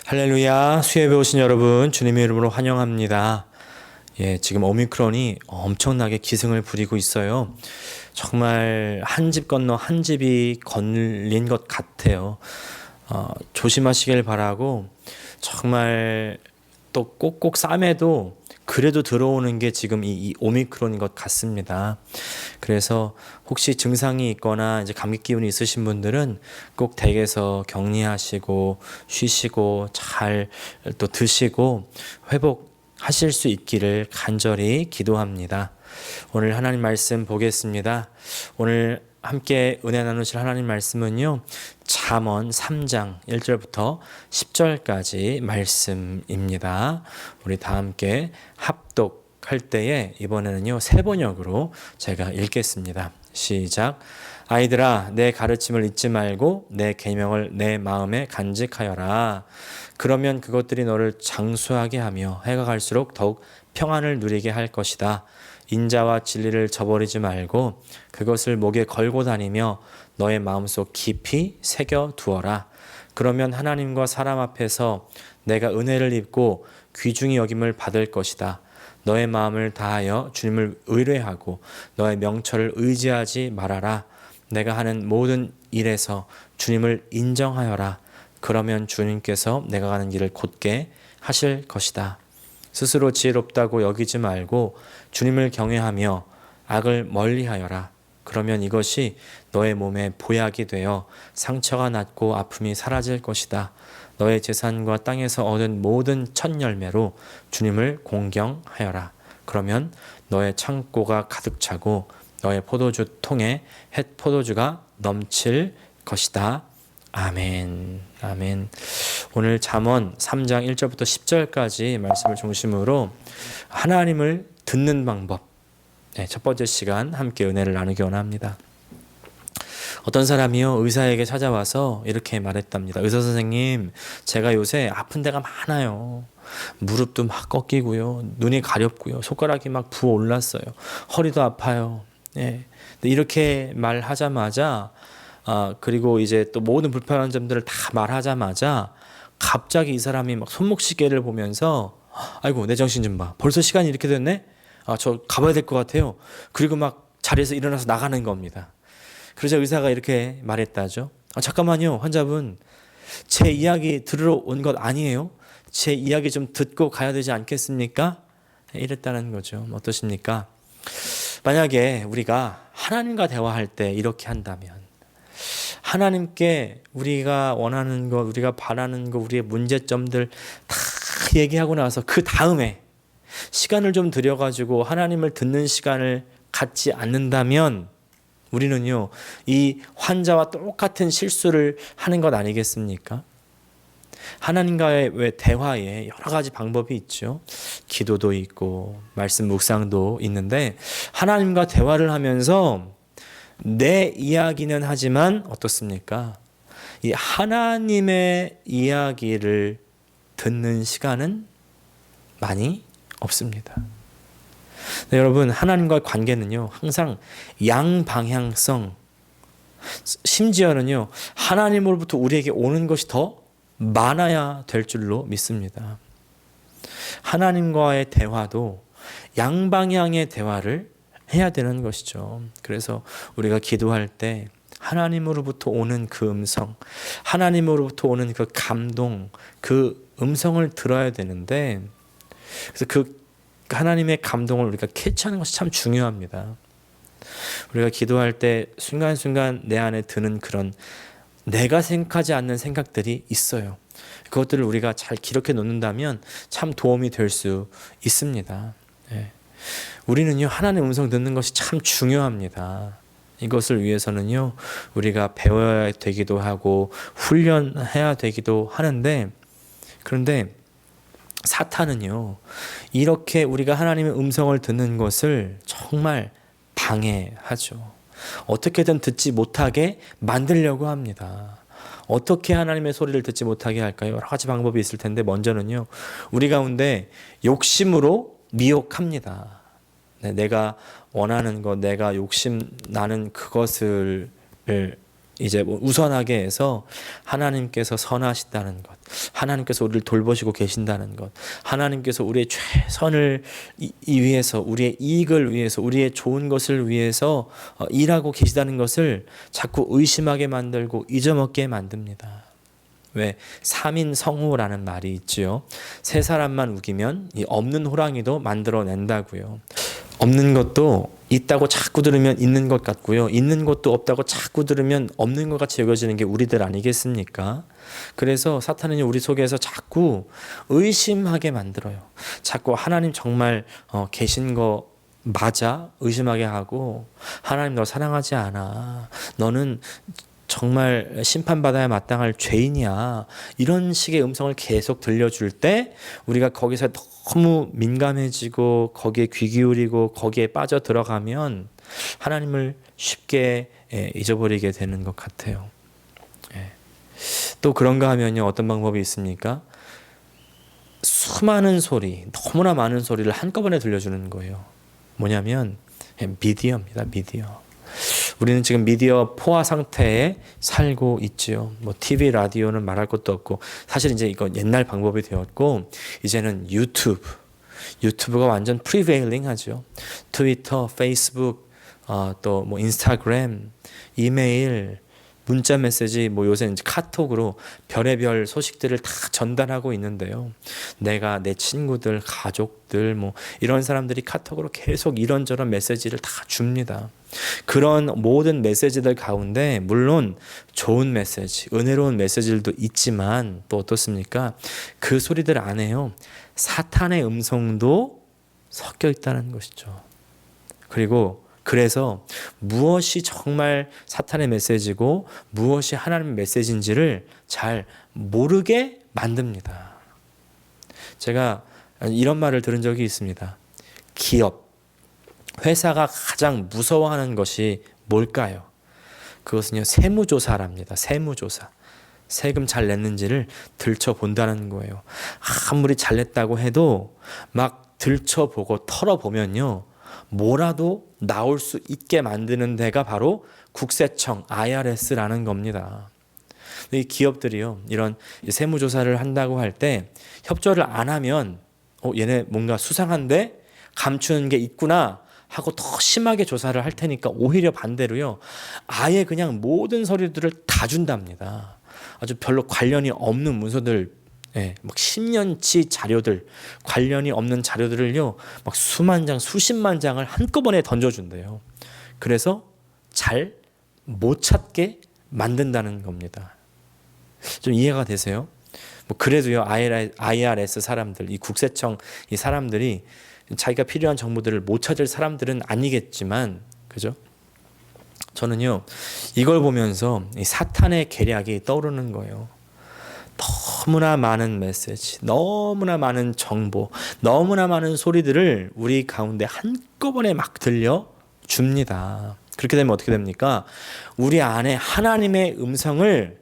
할렐루야, 수협에 오신 여러분, 주님의 이름으로 환영합니다. 지금 오미크론이 엄청나게 기승을 부리고 있어요. 정말 한 집 건너 한 집이 걸린 것 같아요. 조심하시길 바라고, 정말 또 꼭꼭 싸매도 그래도 들어오는 게 지금 이 오미크론인 것 같습니다. 그래서 혹시 증상이 있거나 이제 감기 기운이 있으신 분들은 꼭 댁에서 격리하시고 쉬시고 잘 또 드시고 회복하실 수 있기를 간절히 기도합니다. 오늘 하나님 말씀 보겠습니다. 오늘 함께 은혜 나누실 하나님 말씀은요, 잠언 3장 1절부터 10절까지 말씀입니다. 우리 다 함께 합독할 때에 이번에는요, 세 번역으로 제가 읽겠습니다. 시작. 아이들아, 내 가르침을 잊지 말고 내 계명을 내 마음에 간직하여라. 그러면 그것들이 너를 장수하게 하며 해가 갈수록 더욱 평안을 누리게 할 것이다. 인자와 진리를 저버리지 말고 그것을 목에 걸고 다니며 너의 마음속 깊이 새겨 두어라. 그러면 하나님과 사람 앞에서 내가 은혜를 입고 귀중히 여김을 받을 것이다. 너의 마음을 다하여 주님을 의뢰하고 너의 명철을 의지하지 말아라. 내가 하는 모든 일에서 주님을 인정하여라. 그러면 주님께서 내가 가는 길을 곧게 하실 것이다. 스스로 지혜롭다고 여기지 말고 주님을 경외하며 악을 멀리하여라. 그러면 이것이 너의 몸에 보약이 되어 상처가 낫고 아픔이 사라질 것이다. 너의 재산과 땅에서 얻은 모든 첫 열매로 주님을 공경하여라. 그러면 너의 창고가 가득 차고 너의 포도주 통에 햇 포도주가 넘칠 것이다. 아멘. 아멘. 오늘 잠언 3장 1절부터 10절까지 말씀을 중심으로 하나님을 듣는 방법, 첫 번째 시간 함께 은혜를 나누기 원합니다. 어떤 사람이요, 의사에게 찾아와서 이렇게 말했답니다. 의사 선생님, 제가 요새 아픈 데가 많아요. 무릎도 막 꺾이고요, 눈이 가렵고요, 손가락이 막 부어올랐어요, 허리도 아파요. 이렇게 말하자마자 그리고 이제 또 모든 불편한 점들을 다 말하자마자 갑자기 이 사람이 막 손목시계를 보면서 아이고, 내 정신 좀 봐. 벌써 시간이 이렇게 됐네? 저 가봐야 될 것 같아요. 그리고 막 자리에서 일어나서 나가는 겁니다. 그러자 의사가 이렇게 말했다죠. 잠깐만요, 환자분. 제 이야기 들으러 온 것 아니에요? 제 이야기 좀 듣고 가야 되지 않겠습니까? 이랬다는 거죠. 어떠십니까? 만약에 우리가 하나님과 대화할 때 이렇게 한다면, 하나님께 우리가 원하는 것, 우리가 바라는 것, 우리의 문제점들 다 얘기하고 나서 그 다음에 시간을 좀 들여가지고 하나님을 듣는 시간을 갖지 않는다면 우리는요, 이 환자와 똑같은 실수를 하는 것 아니겠습니까? 하나님과의 대화에 여러 가지 방법이 있죠. 기도도 있고 말씀 묵상도 있는데, 하나님과 대화를 하면서 내 이야기는 하지만 어떻습니까? 이 하나님의 이야기를 듣는 시간은 많이 없습니다. 네, 여러분, 하나님과의 관계는요, 항상 양방향성, 심지어는요, 하나님으로부터 우리에게 오는 것이 더 많아야 될 줄로 믿습니다. 하나님과의 대화도 양방향의 대화를 해야 되는 것이죠. 그래서 우리가 기도할 때 하나님으로부터 오는 그 음성, 하나님으로부터 오는 그 감동, 그 음성을 들어야 되는데, 그래서 그 하나님의 감동을 우리가 캐치하는 것이 참 중요합니다. 우리가 기도할 때 순간순간 내 안에 드는 그런 내가 생각하지 않는 생각들이 있어요. 그것들을 우리가 잘 기록해 놓는다면 참 도움이 될 수 있습니다. 우리는요, 하나님의 음성 듣는 것이 참 중요합니다. 이것을 위해서는요, 우리가 배워야 되기도 하고 훈련해야 되기도 하는데, 그런데 사탄은요, 이렇게 우리가 하나님의 음성을 듣는 것을 정말 방해하죠. 어떻게든 듣지 못하게 만들려고 합니다. 어떻게 하나님의 소리를 듣지 못하게 할까요? 여러 가지 방법이 있을 텐데, 먼저는요, 우리 가운데 욕심으로 미혹합니다. 내가 원하는 것, 내가 욕심 나는 그것을 이제 뭐 우선하게 해서 하나님께서 선하시다는 것, 하나님께서 우리를 돌보시고 계신다는 것, 하나님께서 우리의 최선을 위해서, 우리의 이익을 위해서, 우리의 좋은 것을 위해서 일하고 계시다는 것을 자꾸 의심하게 만들고 잊어먹게 만듭니다. 왜? 3인 성호라는 말이 있지요. 세 사람만 우기면 이 없는 호랑이도 만들어낸다고요. 없는 것도 있다고 자꾸 들으면 있는 것 같고요. 있는 것도 없다고 자꾸 들으면 없는 것 같이 여겨지는 게 우리들 아니겠습니까? 그래서 사탄은 우리 속에서 자꾸 의심하게 만들어요. 자꾸 하나님 정말 계신 거 맞아? 의심하게 하고, 하나님 너 사랑하지 않아. 너는 정말 심판받아야 마땅할 죄인이야. 이런 식의 음성을 계속 들려줄 때 우리가 거기서 너무 민감해지고 거기에 귀 기울이고 거기에 빠져 들어가면 하나님을 쉽게 잊어버리게 되는 것 같아요. 또 그런가 하면요, 어떤 방법이 있습니까? 수많은 소리, 너무나 많은 소리를 한꺼번에 들려주는 거예요. 뭐냐면 미디어입니다. 미디어. 우리는 지금 미디어 포화 상태에 살고 있지요. 뭐 TV, 라디오는 말할 것도 없고, 사실 이제 이건 옛날 방법이 되었고, 이제는 유튜브가 완전 프리베일링하죠. 트위터, 페이스북, 또 뭐 인스타그램, 이메일, 문자 메시지, 뭐 요새 이제 카톡으로 별의별 소식들을 다 전달하고 있는데요. 내가 내 친구들, 가족들, 뭐 이런 사람들이 카톡으로 계속 이런저런 메시지를 다 줍니다. 그런 모든 메시지들 가운데 물론 좋은 메시지, 은혜로운 메시지들도 있지만 또 어떻습니까? 그 소리들 안에요, 사탄의 음성도 섞여 있다는 것이죠. 그래서 무엇이 정말 사탄의 메시지고 무엇이 하나님의 메시지인지를 잘 모르게 만듭니다. 제가 이런 말을 들은 적이 있습니다. 기업, 회사가 가장 무서워하는 것이 뭘까요? 그것은요, 세무조사랍니다. 세무조사. 세금 잘 냈는지를 들춰본다는 거예요. 아무리 잘 냈다고 해도 막 들춰보고 털어보면요, 뭐라도 나올 수 있게 만드는 데가 바로 국세청, IRS라는 겁니다. 이 기업들이요, 이런 세무조사를 한다고 할 때 협조를 안 하면 얘네 뭔가 수상한데 감추는 게 있구나 하고 더 심하게 조사를 할 테니까 오히려 반대로요, 아예 그냥 모든 서류들을 다 준답니다. 아주 별로 관련이 없는 문서들, 막 10년치 자료들, 관련이 없는 자료들을요, 막 수만 장, 수십만 장을 한꺼번에 던져준대요. 그래서 잘 못 찾게 만든다는 겁니다. 좀 이해가 되세요? 뭐 그래도요, IRS 사람들, 이 국세청 이 사람들이 자기가 필요한 정보들을 못 찾을 사람들은 아니겠지만, 그죠? 저는요, 이걸 보면서 이 사탄의 계략이 떠오르는 거예요. 너무나 많은 메시지, 너무나 많은 정보, 너무나 많은 소리들을 우리 가운데 한꺼번에 막 들려줍니다. 그렇게 되면 어떻게 됩니까? 우리 안에 하나님의 음성을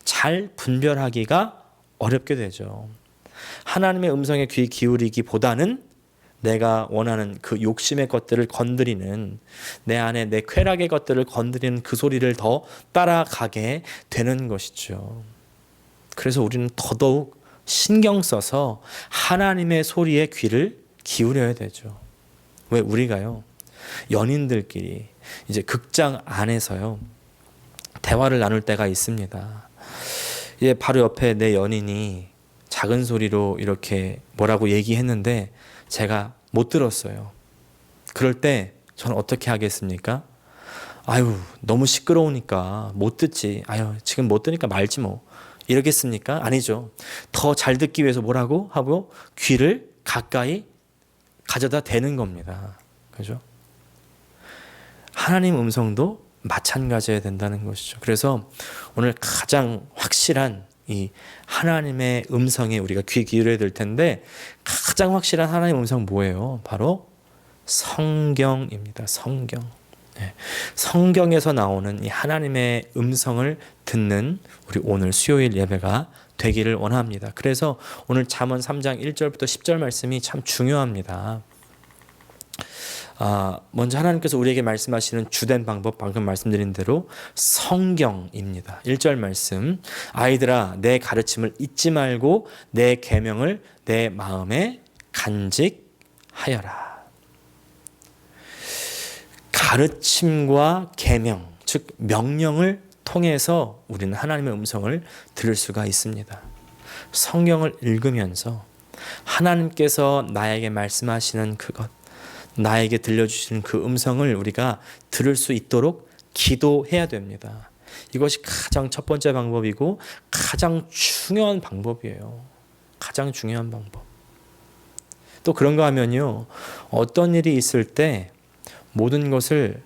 잘 분별하기가 어렵게 되죠. 하나님의 음성에 귀 기울이기보다는 내가 원하는 그 욕심의 것들을 건드리는, 내 안에 내 쾌락의 것들을 건드리는 그 소리를 더 따라가게 되는 것이죠. 그래서 우리는 더더욱 신경 써서 하나님의 소리에 귀를 기울여야 되죠. 왜? 우리가요, 연인들끼리 이제 극장 안에서요, 대화를 나눌 때가 있습니다. 바로 옆에 내 연인이 작은 소리로 이렇게 뭐라고 얘기했는데 제가 못 들었어요. 그럴 때 저는 어떻게 하겠습니까? 아유, 너무 시끄러우니까 못 듣지. 아유, 지금 못 들으니까 말지 뭐. 이러겠습니까? 아니죠. 더 잘 듣기 위해서 뭐라고 하고 귀를 가까이 가져다 대는 겁니다. 그죠? 하나님 음성도 마찬가지여야 된다는 것이죠. 그래서 오늘 가장 확실한 이 하나님의 음성에 우리가 귀 기울여야 될 텐데, 가장 확실한 하나님의 음성 뭐예요? 바로 성경입니다. 성경. 성경에서 나오는 이 하나님의 음성을 듣는 우리 오늘 수요일 예배가 되기를 원합니다. 그래서 오늘 잠언 3장 1절부터 10절 말씀이 참 중요합니다. 먼저 하나님께서 우리에게 말씀하시는 주된 방법, 방금 말씀드린 대로 성경입니다. 1절 말씀, 아이들아 내 가르침을 잊지 말고 내 계명을 내 마음에 간직하여라. 가르침과 계명, 즉 명령을 통해서 우리는 하나님의 음성을 들을 수가 있습니다. 성경을 읽으면서 하나님께서 나에게 말씀하시는 그것, 나에게 들려주시는 그 음성을 우리가 들을 수 있도록 기도해야 됩니다. 이것이 가장 첫 번째 방법이고 가장 중요한 방법이에요. 가장 중요한 방법. 또 그런가 하면요, 어떤 일이 있을 때 모든 것을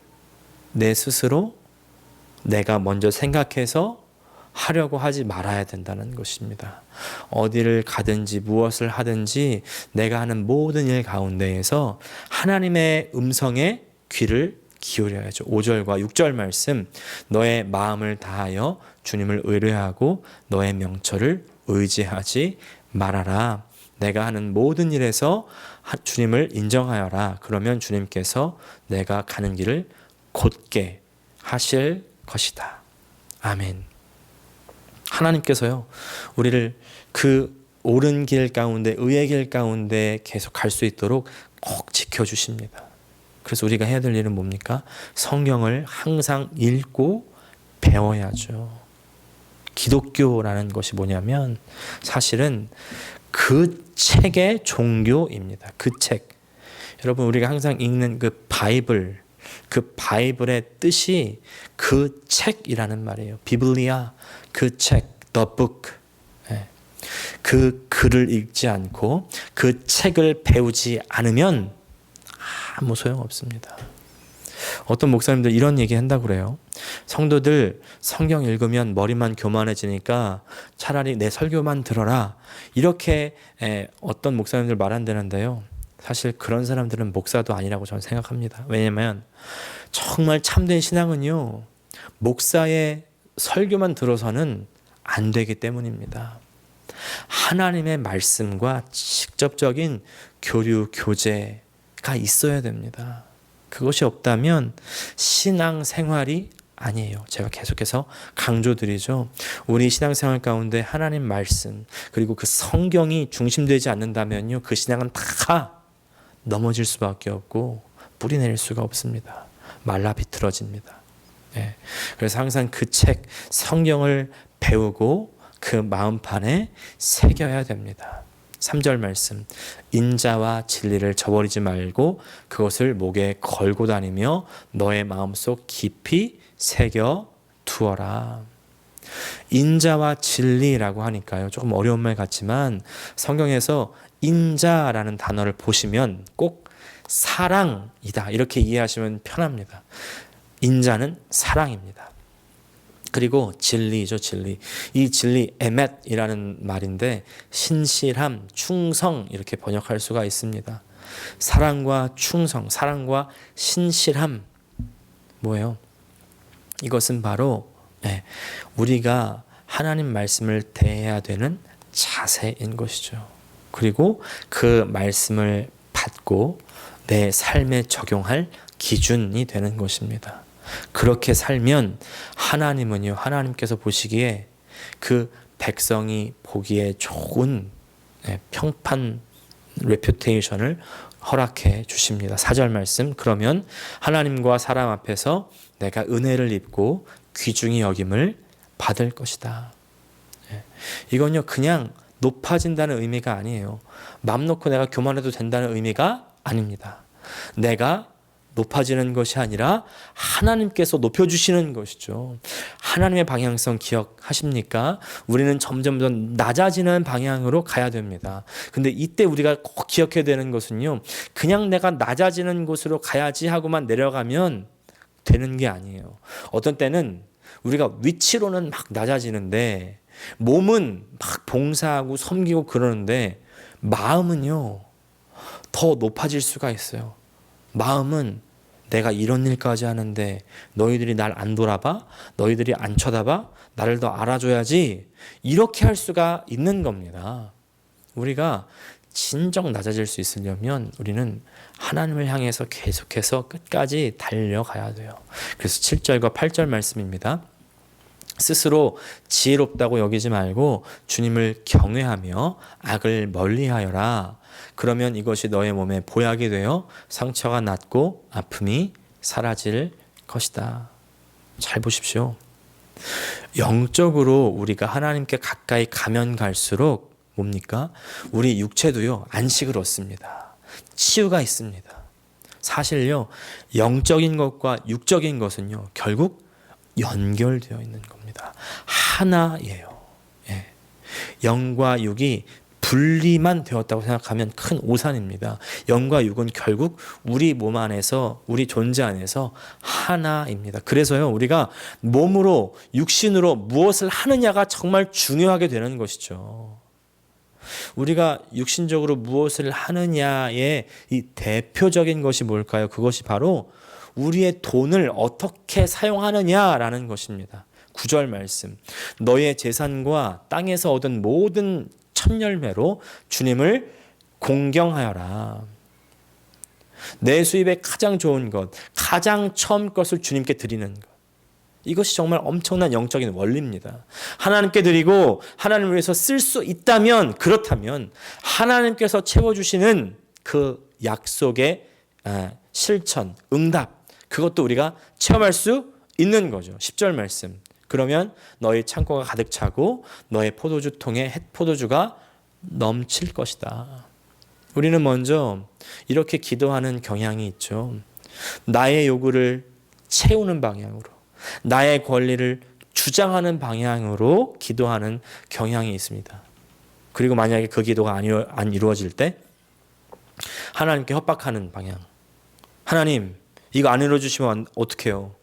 내 스스로 내가 먼저 생각해서 하려고 하지 말아야 된다는 것입니다. 어디를 가든지 무엇을 하든지 내가 하는 모든 일 가운데에서 하나님의 음성에 귀를 기울여야죠. 5절과 6절 말씀, 너의 마음을 다하여 주님을 의뢰하고 너의 명철을 의지하지 말아라. 내가 하는 모든 일에서 주님을 인정하여라. 그러면 주님께서 내가 가는 길을 곧게 하실 것이다. 아멘. 하나님께서요, 우리를 그 옳은 길 가운데, 의의 길 가운데 계속 갈 수 있도록 꼭 지켜주십니다. 그래서 우리가 해야 될 일은 뭡니까? 성경을 항상 읽고 배워야죠. 기독교라는 것이 뭐냐면 사실은 그 책의 종교입니다. 그 책. 여러분, 우리가 항상 읽는 그 바이블, 그 바이블의 뜻이 그 책이라는 말이에요. 비블리아, 그 책, the book. 그 글을 읽지 않고 그 책을 배우지 않으면 아무 소용없습니다. 어떤 목사님들 이런 얘기 한다고 그래요. 성도들 성경 읽으면 머리만 교만해지니까 차라리 내 설교만 들어라. 이렇게 어떤 목사님들 말한다는데요. 사실 그런 사람들은 목사도 아니라고 저는 생각합니다. 왜냐하면 정말 참된 신앙은요, 목사의 설교만 들어서는 안 되기 때문입니다. 하나님의 말씀과 직접적인 교류, 교제가 있어야 됩니다. 그것이 없다면 신앙생활이 아니에요. 제가 계속해서 강조드리죠. 우리 신앙생활 가운데 하나님 말씀 그리고 그 성경이 중심되지 않는다면요, 그 신앙은 다 넘어질 수밖에 없고 뿌리내릴 수가 없습니다. 말라 비틀어집니다. 그래서 항상 그 책 성경을 배우고 그 마음판에 새겨야 됩니다. 3절 말씀, 인자와 진리를 저버리지 말고 그것을 목에 걸고 다니며 너의 마음속 깊이 새겨 두어라. 인자와 진리라고 하니까요, 조금 어려운 말 같지만 성경에서 인자라는 단어를 보시면 꼭 사랑이다 이렇게 이해하시면 편합니다. 인자는 사랑입니다. 그리고 진리죠, 진리. 이 진리, 에멧이라는 말인데 신실함, 충성 이렇게 번역할 수가 있습니다. 사랑과 충성, 사랑과 신실함 뭐예요? 이것은 바로 우리가 하나님 말씀을 대해야 되는 자세인 것이죠. 그리고 그 말씀을 받고 내 삶에 적용할 기준이 되는 것입니다. 그렇게 살면 하나님은요, 하나님께서 보시기에 그 백성이 보기에 좋은 평판 레퓨테이션을 허락해 주십니다. 4절 말씀, 그러면 하나님과 사람 앞에서 내가 은혜를 입고 귀중히 여김을 받을 것이다. 이건요, 그냥 높아진다는 의미가 아니에요. 맘 놓고 내가 교만해도 된다는 의미가 아닙니다. 내가 높아지는 것이 아니라 하나님께서 높여주시는 것이죠. 하나님의 방향성 기억하십니까? 우리는 점점 더 낮아지는 방향으로 가야 됩니다. 근데 이때 우리가 꼭 기억해야 되는 것은요, 그냥 내가 낮아지는 곳으로 가야지 하고만 내려가면 되는 게 아니에요. 어떤 때는 우리가 위치로는 막 낮아지는데 몸은 막 봉사하고 섬기고 그러는데 마음은요, 더 높아질 수가 있어요. 마음은 내가 이런 일까지 하는데 너희들이 날 안 돌아봐? 너희들이 안 쳐다봐? 나를 더 알아줘야지. 이렇게 할 수가 있는 겁니다. 우리가 진정 낮아질 수 있으려면 우리는 하나님을 향해서 계속해서 끝까지 달려가야 돼요. 그래서 7절과 8절 말씀입니다. 스스로 지혜롭다고 여기지 말고 주님을 경외하며 악을 멀리하여라. 그러면 이것이 너의 몸에 보약이 되어 상처가 낫고 아픔이 사라질 것이다. 잘 보십시오. 영적으로 우리가 하나님께 가까이 가면 갈수록 뭡니까? 우리 육체도요, 안식을 얻습니다. 치유가 있습니다. 사실요, 영적인 것과 육적인 것은요, 결국 연결되어 있는 겁니다. 하나예요. 예. 영과 육이 분리만 되었다고 생각하면 큰 오산입니다. 영과 육은 결국 우리 몸 안에서, 우리 존재 안에서 하나입니다. 그래서요, 우리가 몸으로, 육신으로 무엇을 하느냐가 정말 중요하게 되는 것이죠. 우리가 육신적으로 무엇을 하느냐의 이 대표적인 것이 뭘까요? 그것이 바로 우리의 돈을 어떻게 사용하느냐라는 것입니다. 9절 말씀. 너의 재산과 땅에서 얻은 모든 첫 열매로 주님을 공경하여라. 내 수입의 가장 좋은 것, 가장 처음 것을 주님께 드리는 것. 이것이 정말 엄청난 영적인 원리입니다. 하나님께 드리고 하나님을 위해서 쓸 수 있다면, 그렇다면 하나님께서 채워주시는 그 약속의 실천, 응답, 그것도 우리가 체험할 수 있는 거죠. 10절 말씀. 그러면 너희 창고가 가득 차고 너의 포도주통에 햇포도주가 넘칠 것이다. 우리는 먼저 이렇게 기도하는 경향이 있죠. 나의 요구를 채우는 방향으로, 나의 권리를 주장하는 방향으로 기도하는 경향이 있습니다. 그리고 만약에 그 기도가 안 이루어질 때 하나님께 협박하는 방향. 하나님, 이거 안 이루어주시면 어떡해요?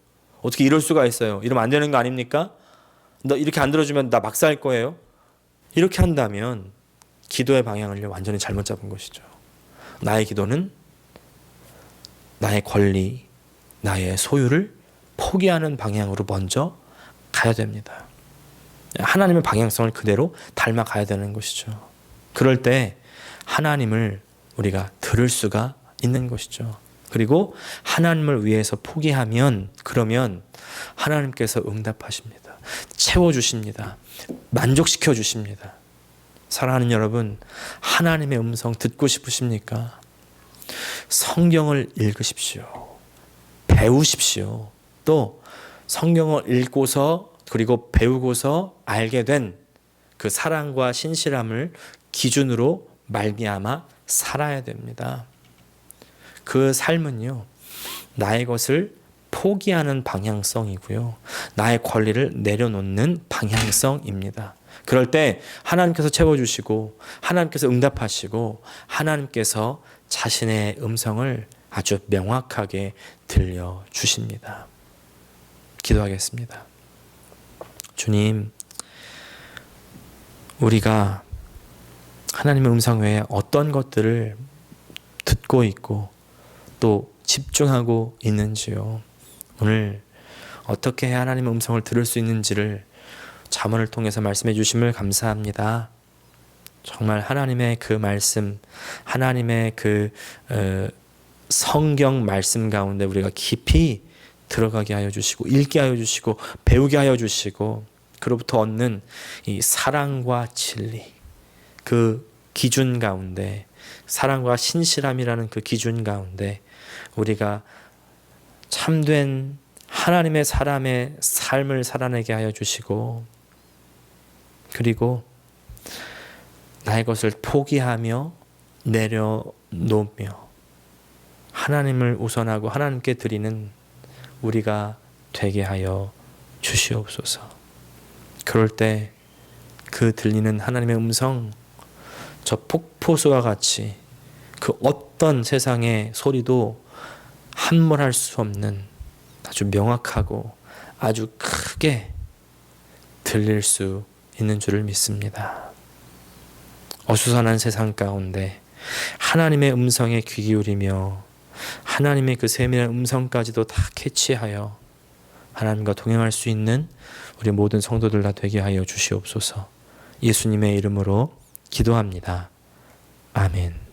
어떻게 이럴 수가 있어요? 이러면 안 되는 거 아닙니까? 너 이렇게 안 들어주면 나 막 살 거예요? 이렇게 한다면 기도의 방향을 완전히 잘못 잡은 것이죠. 나의 기도는 나의 권리, 나의 소유를 포기하는 방향으로 먼저 가야 됩니다. 하나님의 방향성을 그대로 닮아가야 되는 것이죠. 그럴 때 하나님을 우리가 들을 수가 있는 것이죠. 그리고 하나님을 위해서 포기하면, 그러면 하나님께서 응답하십니다. 채워주십니다. 만족시켜 주십니다. 사랑하는 여러분, 하나님의 음성 듣고 싶으십니까? 성경을 읽으십시오. 배우십시오. 또 성경을 읽고서 그리고 배우고서 알게 된 그 사랑과 신실함을 기준으로 말미암아 살아야 됩니다. 그 삶은요, 나의 것을 포기하는 방향성이고요, 나의 권리를 내려놓는 방향성입니다. 그럴 때 하나님께서 채워주시고 하나님께서 응답하시고 하나님께서 자신의 음성을 아주 명확하게 들려주십니다. 기도하겠습니다. 주님, 우리가 하나님의 음성 외에 어떤 것들을 듣고 있고 또 집중하고 있는지요. 오늘 어떻게 해야 하나님의 음성을 들을 수 있는지를 잠언을 통해서 말씀해 주심을 감사합니다. 정말 하나님의 그 말씀, 하나님의 그 성경 말씀 가운데 우리가 깊이 들어가게 하여 주시고, 읽게 하여 주시고, 배우게 하여 주시고, 그로부터 얻는 이 사랑과 진리, 그 기준 가운데, 사랑과 신실함이라는 그 기준 가운데 우리가 참된 하나님의 사람의 삶을 살아내게 하여 주시고, 그리고 나의 것을 포기하며 내려놓으며 하나님을 우선하고 하나님께 드리는 우리가 되게 하여 주시옵소서. 그럴 때 그 들리는 하나님의 음성, 저 폭포수와 같이 그 어떤 세상의 소리도 함몰할 수 없는 아주 명확하고 아주 크게 들릴 수 있는 줄을 믿습니다. 어수선한 세상 가운데 하나님의 음성에 귀 기울이며 하나님의 그 세밀한 음성까지도 다 캐치하여 하나님과 동행할 수 있는 우리 모든 성도들 다 되게 하여 주시옵소서. 예수님의 이름으로 기도합니다. 아멘.